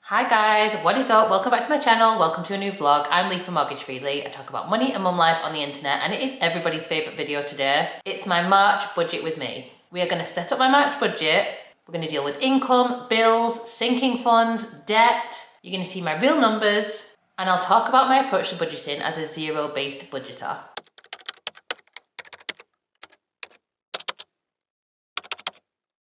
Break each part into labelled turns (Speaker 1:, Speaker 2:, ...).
Speaker 1: Hi guys, what is up? Welcome back to my channel. Welcome to a new vlog. I'm Lee from Mortgage Freely. I talk about money and mum life on the internet, and it is everybody's favourite video today. It's my March budget with me. We are going to set up my March budget. We're going to deal with income, bills, sinking funds, debt. You're going to see my real numbers, and I'll talk about my approach to budgeting as a zero-based budgeter.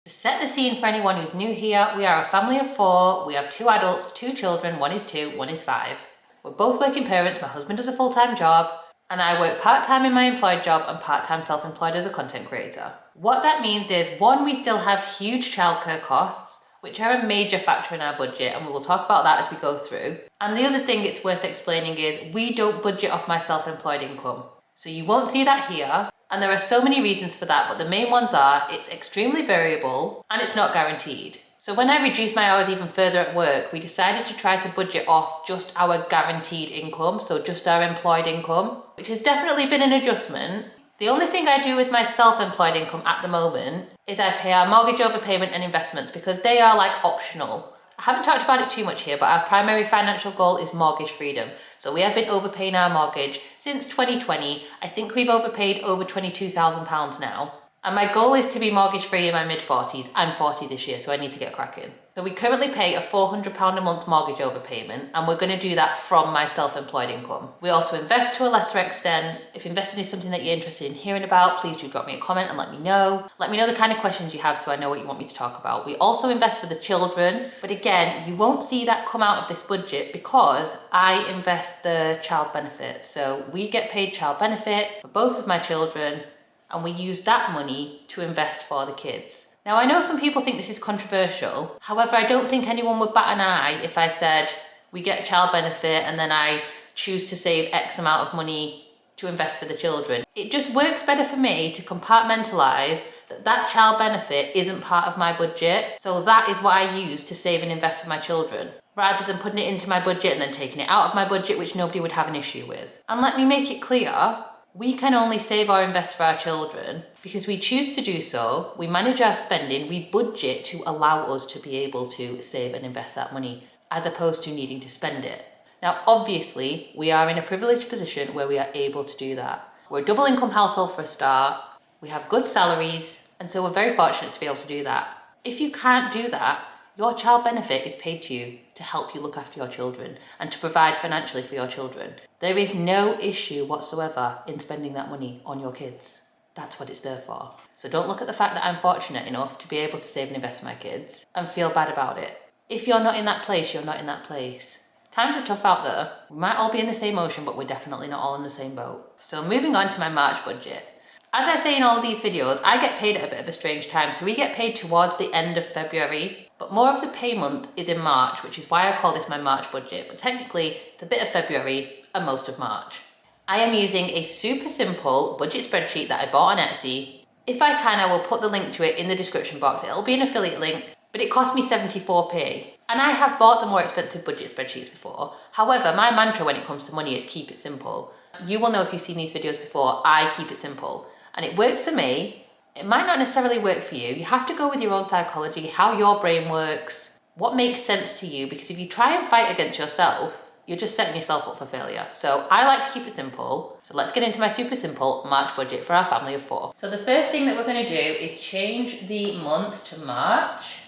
Speaker 1: To set the scene for anyone who's new here, we are a family of 4. We have 2 adults, 2 children, one is 2, one is 5. We're both working parents, my husband does a full-time job, and I work part-time in my employed job and part-time self-employed as a content creator. What that means is, 1, we still have huge childcare costs, which are a major factor in our budget, and we will talk about that as we go through. And the other thing it's worth explaining is, we don't budget off my self-employed income. So you won't see that here. And there are so many reasons for that, but the main ones are it's extremely variable and it's not guaranteed. So when I reduced my hours even further at work, we decided to try to budget off just our guaranteed income, so just our employed income, which has definitely been an adjustment. The only thing I do with my self-employed income at the moment is I pay our mortgage overpayment and investments because they are like optional. I haven't talked about it too much here, but our primary financial goal is mortgage freedom. So we have been overpaying our mortgage since 2020. I think we've overpaid over £22,000 now. And my goal is to be mortgage free in my mid-40s. I'm 40 this year, so I need to get cracking. So we currently pay a £400 a month mortgage overpayment, and we're going to do that from my self-employed income. We also invest to a lesser extent. If investing is something that you're interested in hearing about, please do drop me a comment and let me know. Let me know the kind of questions you have so I know what you want me to talk about. We also invest for the children, but again, you won't see that come out of this budget because I invest the child benefit. So we get paid child benefit for both of my children, and we use that money to invest for the kids. Now, I know some people think this is controversial. However, I don't think anyone would bat an eye if I said we get child benefit and then I choose to save X amount of money to invest for the children. It just works better for me to compartmentalise that child benefit isn't part of my budget. So that is what I use to save and invest for my children, rather than putting it into my budget and then taking it out of my budget, which nobody would have an issue with. And let me make it clear, we can only save or invest for our children because we choose to do so. We manage our spending, we budget to allow us to be able to save and invest that money as opposed to needing to spend it. Now, obviously, we are in a privileged position where we are able to do that. We're a double income household for a start, we have good salaries, and so we're very fortunate to be able to do that. If you can't do that, your child benefit is paid to you to help you look after your children and to provide financially for your children. There is no issue whatsoever in spending that money on your kids. That's what it's there for. So don't look at the fact that I'm fortunate enough to be able to save and invest for my kids and feel bad about it. If you're not in that place, you're not in that place. Times are tough out there. We might all be in the same ocean, but we're definitely not all in the same boat. So moving on to my March budget. As I say in all of these videos, I get paid at a bit of a strange time. So we get paid towards the end of February, but more of the pay month is in March, which is why I call this my March budget. But technically, it's a bit of February and most of March. I am using a super simple budget spreadsheet that I bought on Etsy. If I can, I will put the link to it in the description box. It'll be an affiliate link, but it cost me 74p. And I have bought the more expensive budget spreadsheets before. However, my mantra when it comes to money is keep it simple. You will know if you've seen these videos before, I keep it simple. And it works for me. It might not necessarily work for you. You have to go with your own psychology, how your brain works, what makes sense to you, because if you try and fight against yourself, you're just setting yourself up for failure. So I like to keep it simple. So let's get into my super simple March budget for our family of 4. So the first thing that we're going to do is change the month to March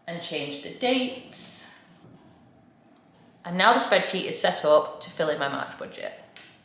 Speaker 1: and change the dates. And now the spreadsheet is set up to fill in my March budget.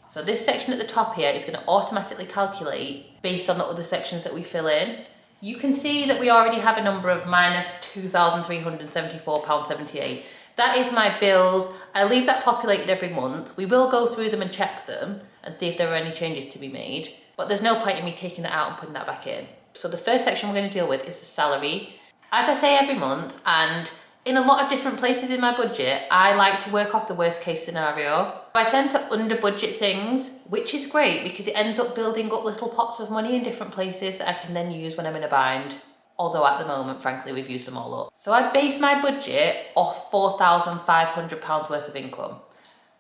Speaker 1: So this section at the top here is going to automatically calculate based on the other sections that we fill in. You can see that we already have a number of minus £2,374.78. That is my bills. I leave that populated every month. We will go through them and check them and see if there are any changes to be made. But there's no point in me taking that out and putting that back in. So the first section we're going to deal with is the salary. As I say every month, and in a lot of different places in my budget, I like to work off the worst case scenario. I tend to under budget things, which is great because it ends up building up little pots of money in different places that I can then use when I'm in a bind. Although at the moment, frankly, we've used them all up. So I base my budget off £4,500 worth of income.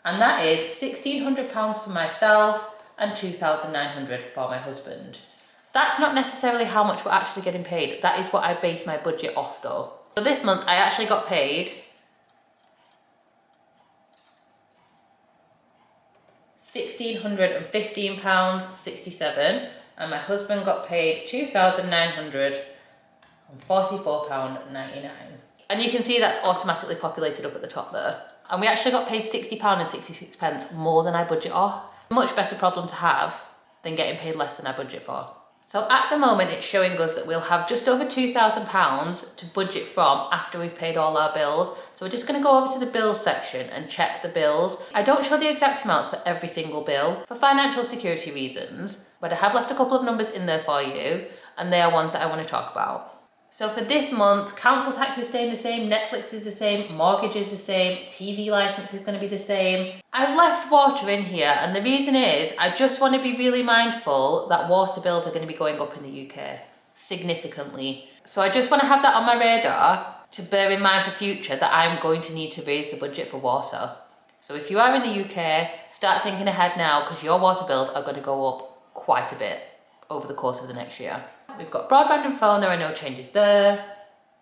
Speaker 1: And that is £1,600 for myself and £2,900 for my husband. That's not necessarily how much we're actually getting paid. That is what I base my budget off though. So this month I actually got paid £1,615.67, and my husband got paid £2,944.99. And you can see that's automatically populated up at the top there. And we actually got paid £60.66 more than I budget off. Much better problem to have than getting paid less than I budget for. So at the moment it's showing us that we'll have just over £2,000 to budget from after we've paid all our bills. So we're just going to go over to the bills section and check the bills. I don't show the exact amounts for every single bill for financial security reasons, but I have left a couple of numbers in there for you, and they are ones that I want to talk about. So for this month, council tax is staying the same, Netflix is the same, mortgage is the same, TV license is going to be the same. I've left water in here, and the reason is I just want to be really mindful that water bills are going to be going up in the UK significantly. So I just want to have that on my radar to bear in mind for future that I'm going to need to raise the budget for water. So if you are in the UK, start thinking ahead now, because your water bills are going to go up quite a bit over the course of the next year. We've got broadband and phone, there are no changes there.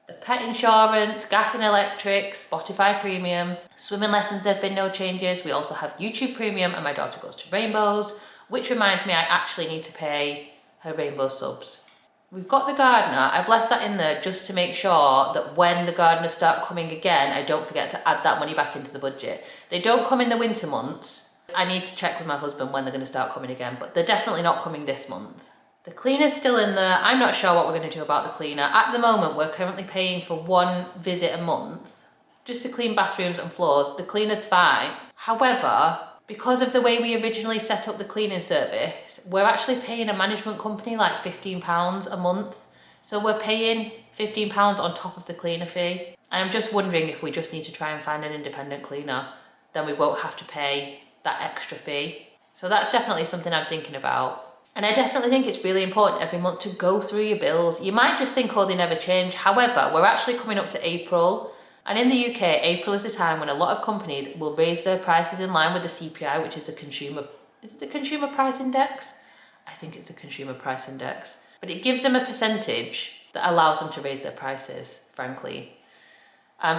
Speaker 1: The pet insurance, gas and electric, Spotify premium. Swimming lessons, there have been no changes. We also have YouTube premium, and my daughter goes to Rainbows, which reminds me I actually need to pay her Rainbow subs. We've got the gardener, I've left that in there just to make sure that when the gardeners start coming again, I don't forget to add that money back into the budget. They don't come in the winter months. I need to check with my husband when they're going to start coming again, but they're definitely not coming this month. The cleaner's still in there. I'm not sure what we're going to do about the cleaner. At the moment, we're currently paying for one visit a month just to clean bathrooms and floors. The cleaner's fine. However, because of the way we originally set up the cleaning service, we're actually paying a management company like £15 a month. So we're paying £15 on top of the cleaner fee. And I'm just wondering if we just need to try and find an independent cleaner, then we won't have to pay that extra fee. So that's definitely something I'm thinking about. And I definitely think it's really important every month to go through your bills. You might just think, oh, they never change. However, we're actually coming up to April. And in the UK, April is the time when a lot of companies will raise their prices in line with the CPI, which is is it the Consumer Price Index? I think it's the Consumer Price Index. But it gives them a percentage that allows them to raise their prices, frankly.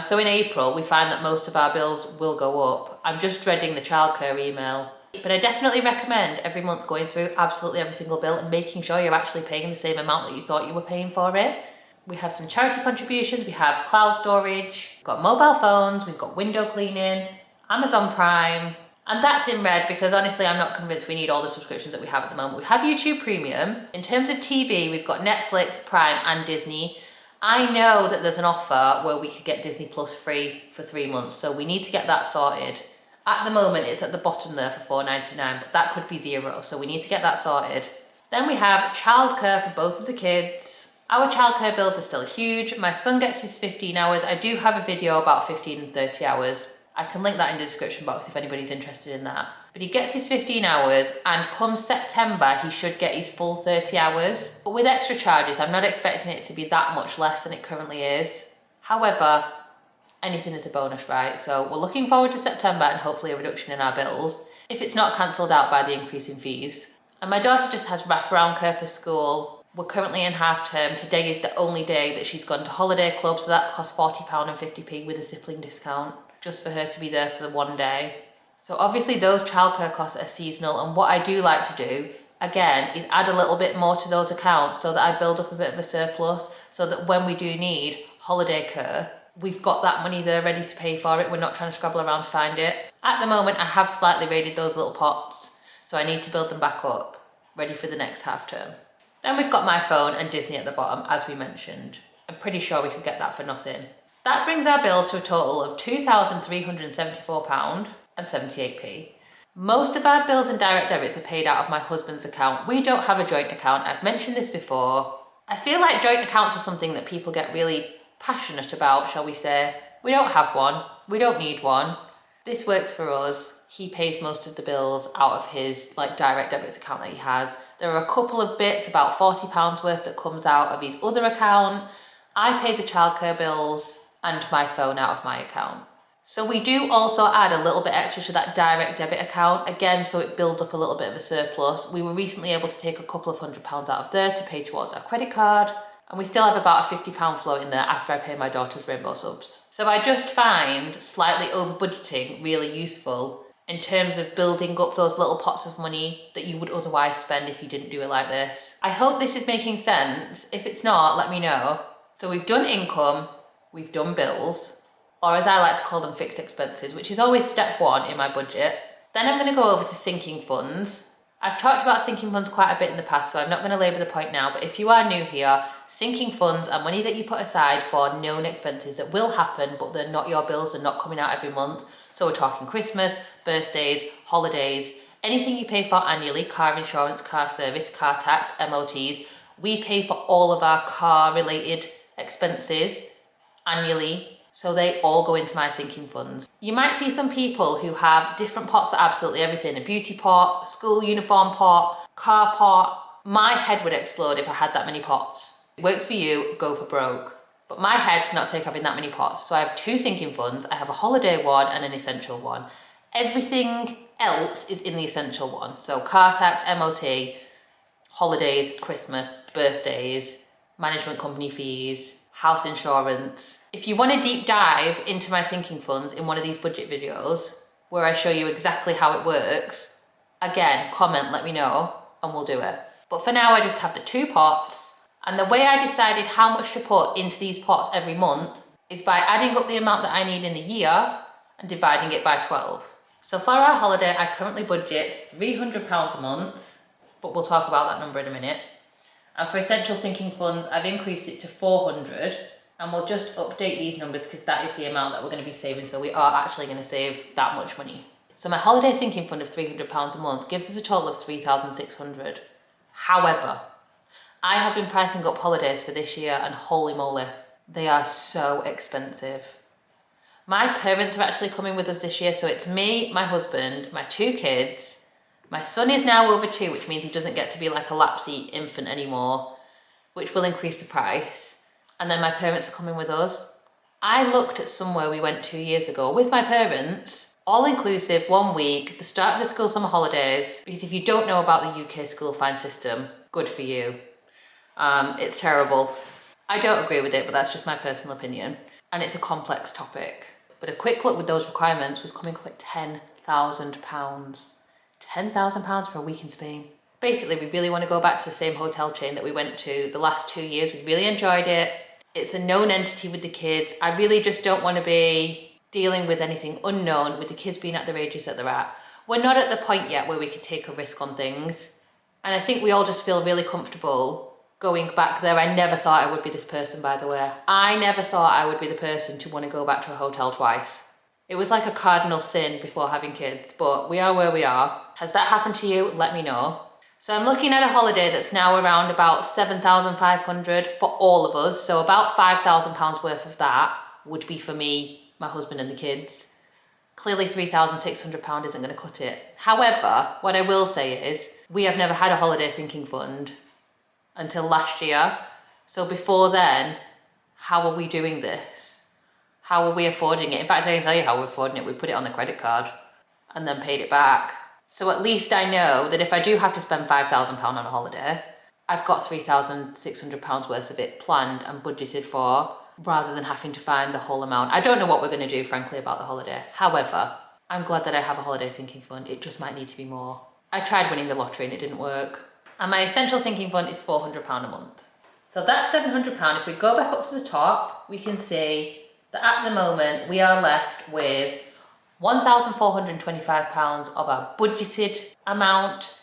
Speaker 1: So in April, we find that most of our bills will go up. I'm just dreading the childcare email. But I definitely recommend every month going through absolutely every single bill and making sure you're actually paying the same amount that you thought you were paying for it. We have some charity contributions, we have cloud storage, we've got mobile phones, we've got window cleaning, Amazon Prime, and that's in red because honestly I'm not convinced we need all the subscriptions that we have at the moment. We have YouTube Premium. In terms of TV, we've got Netflix, Prime and Disney. I know that there's an offer where we could get Disney Plus free for 3 months, so we need to get that sorted. At the moment, it's at the bottom there for £4.99, but that could be £0, so we need to get that sorted. Then we have childcare for both of the kids. Our childcare bills are still huge. My son gets his 15 hours. I do have a video about 15 and 30 hours. I can link that in the description box if anybody's interested in that. But he gets his 15 hours, and come September, he should get his full 30 hours. But with extra charges, I'm not expecting it to be that much less than it currently is. However, anything is a bonus, right? So we're looking forward to September and hopefully a reduction in our bills if it's not cancelled out by the increase in fees. And my daughter just has wraparound care for school. We're currently in half term. Today is the only day that she's gone to holiday club, so that's cost £40 and 50p with a sibling discount just for her to be there for the one day. So obviously those childcare costs are seasonal, and what I do like to do again is add a little bit more to those accounts so that I build up a bit of a surplus so that when we do need holiday care, we've got that money there ready to pay for it. We're not trying to scrabble around to find it. At the moment, I have slightly raided those little pots, so I need to build them back up, ready for the next half term. Then we've got my phone and Disney at the bottom, as we mentioned. I'm pretty sure we could get that for nothing. That brings our bills to a total of £2,374 and 78p. Most of our bills and direct debits are paid out of my husband's account. We don't have a joint account. I've mentioned this before. I feel like joint accounts are something that people get really passionate about, shall we say. We don't have one. We don't need one. This works for us. He pays most of the bills out of his direct debits account that he has. There are a couple of bits, about £40 worth, that comes out of his other account. I pay the childcare bills and my phone out of my account. So we do also add a little bit extra to that direct debit account, again, so it builds up a little bit of a surplus. We were recently able to take a couple of £100 out of there to pay towards our credit card. And we still have about a £50 float in there after I pay my daughter's Rainbow subs. So I just find slightly over budgeting really useful in terms of building up those little pots of money that you would otherwise spend if you didn't do it like this. I hope this is making sense. If it's not, let me know. So we've done income, we've done bills, or as I like to call them, fixed expenses, which is always step one in my budget. Then I'm going to go over to sinking funds. I've talked about sinking funds quite a bit in the past, so I'm not going to labour the point now, but if you are new here, sinking funds are money that you put aside for known expenses that will happen, but they're not your bills, they're not coming out every month. So we're talking Christmas, birthdays, holidays, anything you pay for annually, car insurance, car service, car tax, MOTs. We pay for all of our car related expenses annually, so they all go into my sinking funds. You might see some people who have different pots for absolutely everything: a beauty pot, school uniform pot, car pot. My head would explode if I had that many pots. It works for you, go for broke. But my head cannot take having that many pots. So I have two sinking funds. I have a holiday one and an essential one. Everything else is in the essential one. So car tax, MOT, holidays, Christmas, birthdays, management company fees, house insurance. If you want to deep dive into my sinking funds in one of these budget videos where I show you exactly how it works, again, comment, let me know, and we'll do it. But for now, I just have the two pots. And the way I decided how much to put into these pots every month is by adding up the amount that I need in the year and dividing it by 12. So for our holiday, I currently budget £300 a month, but we'll talk about that number in a minute. And for essential sinking funds, I've increased it to 400, and we'll just update these numbers because that is the amount that we're going to be saving. So we are actually going to save that much money. So my holiday sinking fund of £300 a month gives us a total of 3,600. However, I have been pricing up holidays for this year, and holy moly, they are so expensive. My parents are actually coming with us this year, so it's me, my husband, my two kids. My son is now over 2, which means he doesn't get to be like a lapsy infant anymore, which will increase the price. And then my parents are coming with us. I looked at somewhere we went 2 years ago with my parents, all inclusive, 1 week, the start of the school summer holidays, because if you don't know about the UK school fine system, good for you. It's terrible. I don't agree with it, but that's just my personal opinion. And it's a complex topic. But a quick look with those requirements was coming up at £10,000. £10,000 for a week in Spain. Basically, we really want to go back to the same hotel chain that we went to the last 2 years. We really enjoyed it. It's a known entity with the kids. I really just don't want to be dealing with anything unknown with the kids being at their ages that they're at. We're not at the point yet where we can take a risk on things. And I think we all just feel really comfortable going back there. I never thought I would be this person, by the way. I never thought I would be the person to want to go back to a hotel twice. It was like a cardinal sin before having kids, but we are where we are. Has that happened to you? Let me know. So I'm looking at a holiday that's now around about 7,500 for all of us. So about £5,000 worth of that would be for me, my husband and the kids. Clearly £3,600 isn't going to cut it. However, what I will say is we have never had a holiday sinking fund until last year. So before then, how are we doing this? How are we affording it? In fact, I can tell you how we're affording it. We put it on the credit card and then paid it back. So at least I know that if I do have to spend £5,000 on a holiday, I've got £3,600 worth of it planned and budgeted for, rather than having to find the whole amount. I don't know what we're going to do, frankly, about the holiday. However, I'm glad that I have a holiday sinking fund. It just might need to be more. I tried winning the lottery and it didn't work. And my essential sinking fund is £400 a month. So that's £700. If we go back up to the top, we can see that at the moment we are left with £1,425 of our budgeted amount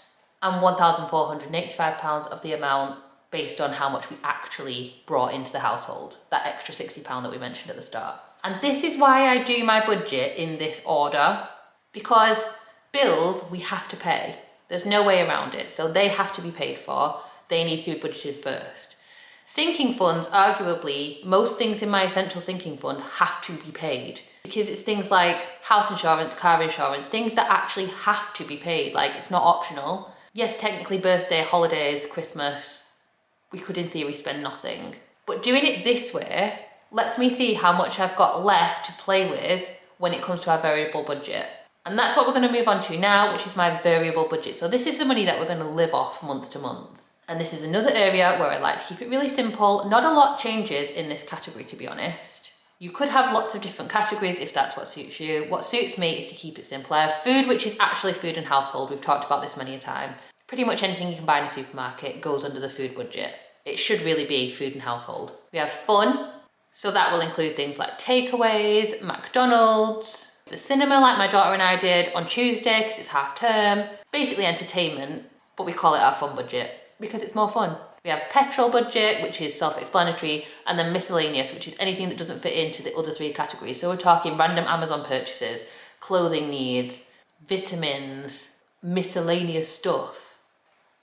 Speaker 1: and £1,485 of the amount based on how much we actually brought into the household, that extra £60 that we mentioned at the start. And this is why I do my budget in this order, because bills we have to pay. There's no way around it. So they have to be paid for. They need to be budgeted first. Sinking funds, arguably, most things in my essential sinking fund have to be paid, because it's things like house insurance, car insurance, things that actually have to be paid. Like, it's not optional. Yes, technically birthday, holidays, Christmas, we could in theory spend nothing. But doing it this way lets me see how much I've got left to play with when it comes to our variable budget. And that's what we're going to move on to now, which is my variable budget. So this is the money that we're going to live off month to month. And this is another area where I like to keep it really simple. Not a lot changes in this category, to be honest. You could have lots of different categories if that's what suits you. What suits me is to keep it simple. I have food, which is actually food and household. We've talked about this many a time. Pretty much anything you can buy in a supermarket goes under the food budget. It should really be food and household. We have fun, so that will include things like takeaways, McDonald's, the cinema like my daughter and I did on Tuesday because it's half term. Basically entertainment, but we call it our fun budget because it's more fun. We have petrol budget, which is self-explanatory, and then miscellaneous, which is anything that doesn't fit into the other three categories. So we're talking random Amazon purchases, clothing needs, vitamins, miscellaneous stuff.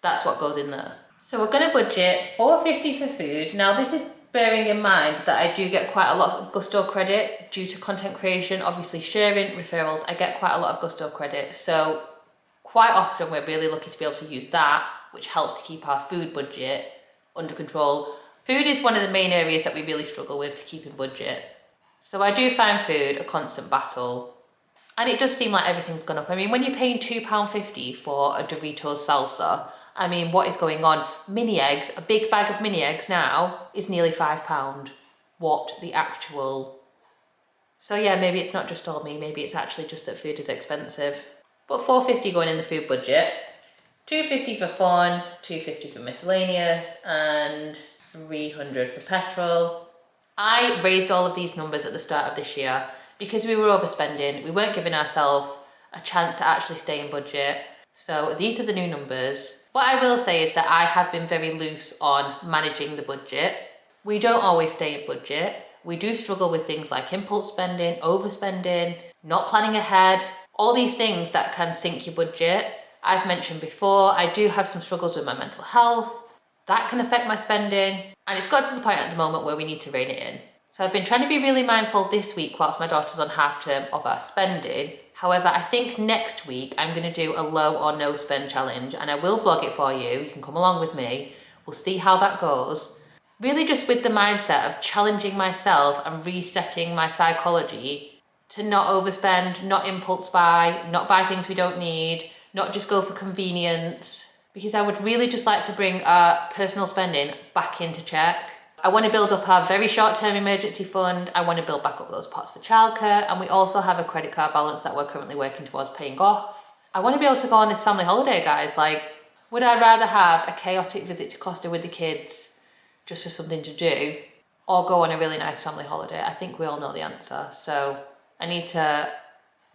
Speaker 1: That's what goes in there. So we're going to budget $4.50 for food. Now this is bearing in mind that I do get quite a lot of Gusto credit due to content creation, obviously sharing, referrals. I get quite a lot of Gusto credit. So quite often we're really lucky to be able to use that, which helps to keep our food budget under control. Food is one of the main areas that we really struggle with to keep in budget. So I do find food a constant battle. And it does seem like everything's gone up. I mean, when you're paying £2.50 for a Doritos salsa, I mean, what is going on? Mini eggs, a big bag of mini eggs now is nearly £5. What the actual... So yeah, maybe it's not just all me, maybe it's actually just that food is expensive. But $4.50 going in the food budget. $2.50 for fun, $2.50 for miscellaneous, and $300 for petrol. I raised all of these numbers at the start of this year because we were overspending. We weren't giving ourselves a chance to actually stay in budget. So these are the new numbers. What I will say is that I have been very loose on managing the budget. We don't always stay in budget. We do struggle with things like impulse spending, overspending, not planning ahead, all these things that can sink your budget. I've mentioned before, I do have some struggles with my mental health. That can affect my spending. And it's got to the point at the moment where we need to rein it in. So I've been trying to be really mindful this week whilst my daughter's on half term of our spending. However, I think next week I'm going to do a low or no spend challenge and I will vlog it for you. You can come along with me. We'll see how that goes. Really just with the mindset of challenging myself and resetting my psychology to not overspend, not impulse buy, not buy things we don't need, not just go for convenience, because I would really just like to bring our personal spending back into check. I want to build up our very short-term emergency fund. I want to build back up those pots for childcare. And we also have a credit card balance that we're currently working towards paying off. I want to be able to go on this family holiday, guys. Like, would I rather have a chaotic visit to Costa with the kids just for something to do, or go on a really nice family holiday? I think we all know the answer. So I need to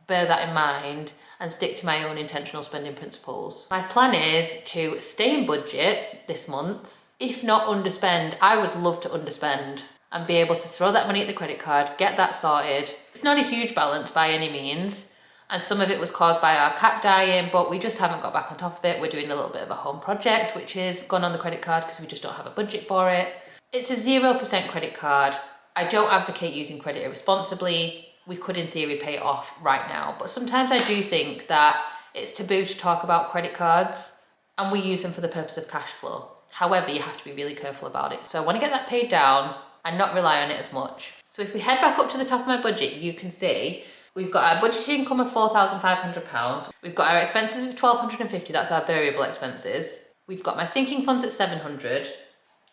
Speaker 1: bear that in mind and stick to my own intentional spending principles. My plan is to stay in budget this month. If not underspend, I would love to underspend and be able to throw that money at the credit card, get that sorted. It's not a huge balance by any means, and some of it was caused by our cat dying, but we just haven't got back on top of it. We're doing a little bit of a home project, which has gone on the credit card because we just don't have a budget for it. It's a 0% credit card. I don't advocate using credit irresponsibly. We could in theory pay it off right now, but sometimes I do think that it's taboo to talk about credit cards and we use them for the purpose of cash flow. However, you have to be really careful about it. So I want to get that paid down and not rely on it as much. So if we head back up to the top of my budget, you can see we've got our budgeted income of £4,500. We've got our expenses of £1,250, that's our variable expenses. We've got my sinking funds at £700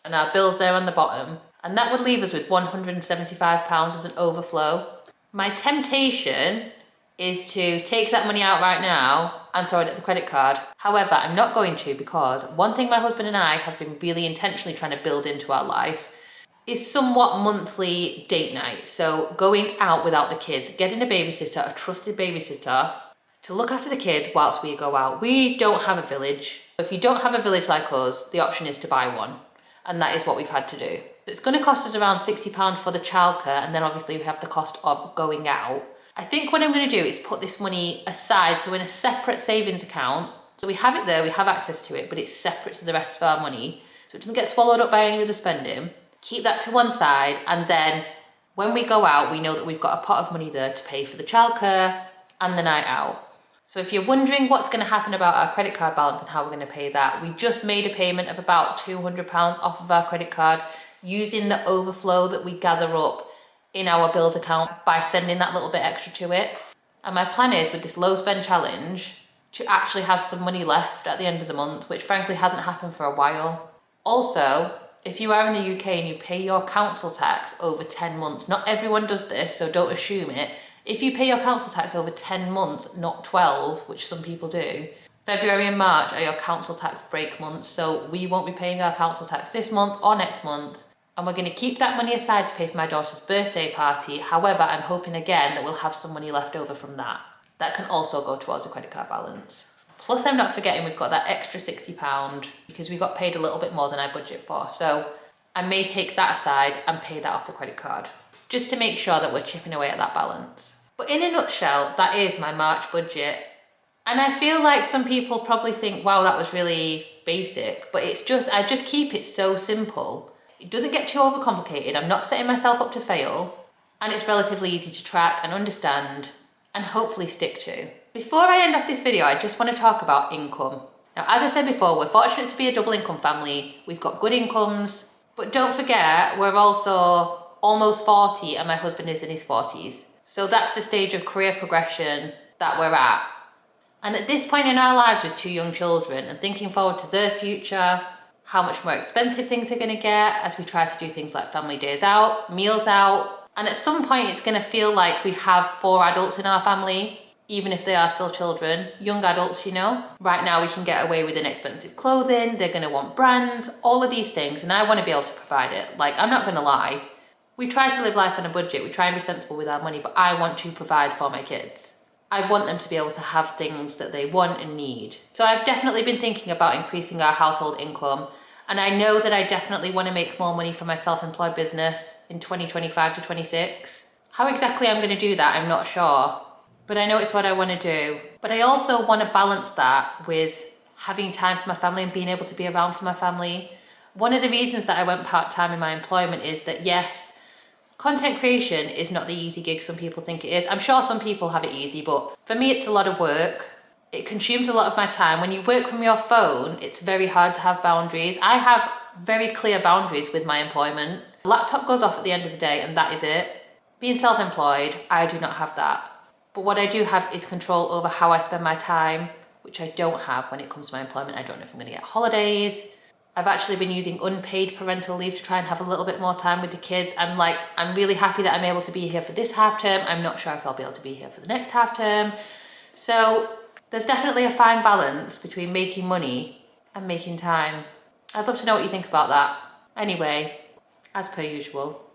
Speaker 1: and our bills there on the bottom. And that would leave us with £175 as an overflow. My temptation is to take that money out right now and throw it at the credit card. However, I'm not going to, because one thing my husband and I have been really intentionally trying to build into our life is somewhat monthly date night. So going out without the kids, getting a babysitter, a trusted babysitter, to look after the kids whilst we go out. We don't have a village. If you don't have a village like us, the option is to buy one. And that is what we've had to do. It's going to cost us around £60 for the childcare, and then obviously we have the cost of going out. I think what I'm going to do is put this money aside, so in a separate savings account. So we have it there, we have access to it, but it's separate to the rest of our money. So it doesn't get swallowed up by any other spending. Keep that to one side, and then when we go out, we know that we've got a pot of money there to pay for the childcare and the night out. So if you're wondering what's going to happen about our credit card balance and how we're going to pay that, we just made a payment of about £200 off of our credit card using the overflow that we gather up in our bills account by sending that little bit extra to it. And my plan is with this low spend challenge to actually have some money left at the end of the month, which frankly hasn't happened for a while. Also, if you are in the UK and you pay your council tax over 10 months, not everyone does this, so don't assume it. If you pay your council tax over 10 months, not 12, which some people do, February and March are your council tax break months, so we won't be paying our council tax this month or next month, and we're going to keep that money aside to pay for my daughter's birthday party. However, I'm hoping again that we'll have some money left over from that. That can also go towards a credit card balance. Plus, I'm not forgetting we've got that extra £60 because we got paid a little bit more than I budget for, so I may take that aside and pay that off the credit card, just to make sure that we're chipping away at that balance. But in a nutshell, that is my March budget. And I feel like some people probably think, wow, that was really basic, but I just keep it so simple. It doesn't get too overcomplicated. I'm not setting myself up to fail, and it's relatively easy to track and understand and hopefully stick to. Before I end off this video, I just want to talk about income. Now, as I said before, we're fortunate to be a double income family. We've got good incomes, but don't forget, we're also almost 40 and my husband is in his 40s. So that's the stage of career progression that we're at. And at this point in our lives with 2 young children and thinking forward to their future, how much more expensive things are going to get as we try to do things like family days out, meals out. And at some point it's going to feel like we have 4 adults in our family, even if they are still children, young adults, you know. Right now we can get away with inexpensive clothing, they're going to want brands, all of these things, and I want to be able to provide it. Like, I'm not going to lie. We try to live life on a budget, we try and be sensible with our money, but I want to provide for my kids. I want them to be able to have things that they want and need. So I've definitely been thinking about increasing our household income, and I know that I definitely want to make more money for my self-employed business in 2025 to 26. How exactly I'm going to do that, I'm not sure, but I know it's what I want to do. But I also want to balance that with having time for my family and being able to be around for my family. One of the reasons that I went part-time in my employment is that, yes, content creation is not the easy gig some people think it is. I'm sure some people have it easy, but for me it's a lot of work. It consumes a lot of my time. When you work from your phone, it's very hard to have boundaries. I have very clear boundaries with my employment. The laptop goes off at the end of the day and that is it. Being self-employed, I do not have that. But what I do have is control over how I spend my time, which I don't have when it comes to my employment. I don't know if I'm going to get holidays. I've actually been using unpaid parental leave to try and have a little bit more time with the kids. I'm really happy that I'm able to be here for this half term. I'm not sure if I'll be able to be here for the next half term. So there's definitely a fine balance between making money and making time. I'd love to know what you think about that. Anyway, as per usual,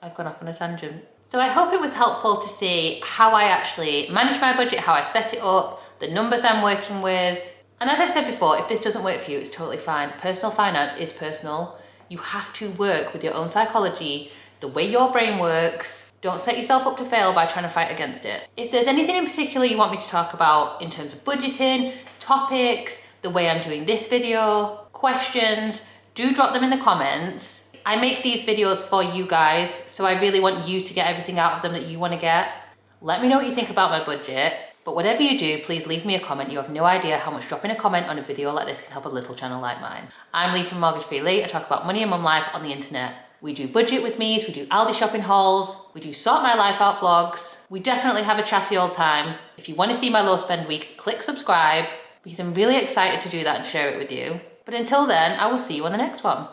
Speaker 1: I've gone off on a tangent. So I hope it was helpful to see how I actually manage my budget, how I set it up, the numbers I'm working with. And as I've said before, if this doesn't work for you, it's totally fine. Personal finance is personal. You have to work with your own psychology, the way your brain works. Don't set yourself up to fail by trying to fight against it. If there's anything in particular you want me to talk about in terms of budgeting, topics, the way I'm doing this video, questions, do drop them in the comments. I make these videos for you guys, so I really want you to get everything out of them that you want to get. Let me know what you think about my budget. But whatever you do, please leave me a comment. You have no idea how much dropping a comment on a video like this can help a little channel like mine. I'm Lee from Mortgage Free Lee. I talk about money and mum life on the internet. We do budget with me's, we do Aldi shopping hauls, we do sort my life out vlogs. We definitely have a chatty old time. If you want to see my low spend week, click subscribe because I'm really excited to do that and share it with you. But until then, I will see you on the next one.